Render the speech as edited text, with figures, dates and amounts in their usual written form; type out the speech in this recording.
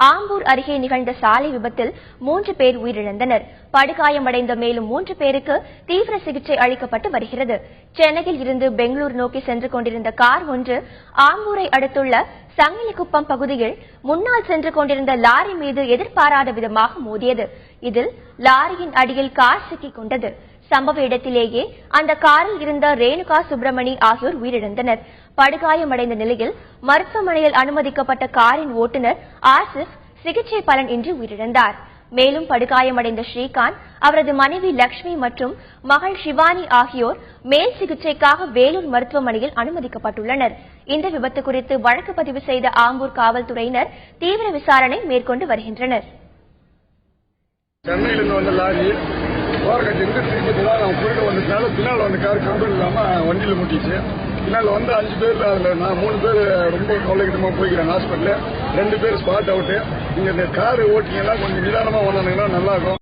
ஆம்பூர் அருகே நிகழ்ந்த சாலை விபத்தில் 3 பேர் உயிரிழந்தனர். படுகாயமடைந்த மேலும் 3 பேருக்கு தீவிர சிகிச்சை அளிக்கப்பட்டு வருகிறது. சென்னையில் இருந்து பெங்களூர் நோக்கி சென்று கொண்டிருந்த கார் ஒன்று ஆம்பூரை அடுத்துள்ள சங்கிலிக்குப்பம் பகுதியில் முன்னால் சென்று கொண்டிருந்த லாரி மீது எதிர்பாராத விதமாக மோதியது. இதில் லாரியின் அடியில் கார் சிக்கிக் கொண்டது. சம்பவ இடத்திலேயே அந்த காரில் இருந்த ரேணுகா சுப்பிரமணி ஆகியோர் உயிரிழந்தனர். படுகாயமடைந்த நிலையில் மருத்துவமனையில் அனுமதிக்கப்பட்ட காரின் ஓட்டுநர் ஆசிப் சிகிச்சை பலன் இன்றி உயிரிழந்தார். மேலும் படுகாயமடைந்த ஸ்ரீகாந்த், அவரது மனைவி லட்சுமி மற்றும் மகள் சிவானி ஆகியோர் மேல் சிகிச்சைக்காக வேலூர் மருத்துவமனையில் அனுமதிக்கப்பட்டுள்ளனர். இந்த விபத்து குறித்து வழக்கு பதிவு செய்த ஆம்பூர் காவல்துறையினர் தீவிர விசாரணை மேற்கொண்டு வருகின்றனர். ஓரக்கட்டிருந்து திருப்பதி தான் நான் குறுக்க வந்ததுனால பின்னால் வந்த கார் கண்ட்ரோல் இல்லாமல் வண்டியில் முட்டிச்சு. பின்னால் வந்து 5 பேர், அதில் நான் 3 பேர் ரொம்ப கவலைக்கிட்டமாக போய்க்கிறேன் ஹாஸ்பிட்டலில். 2 பேர் ஸ்பாட் அவுட்டு. நீங்கள் இந்த கார் ஓட்டிங்கன்னா கொஞ்சம் நிதானமாக ஓட்டினீங்கன்னா நல்லாயிருக்கும்.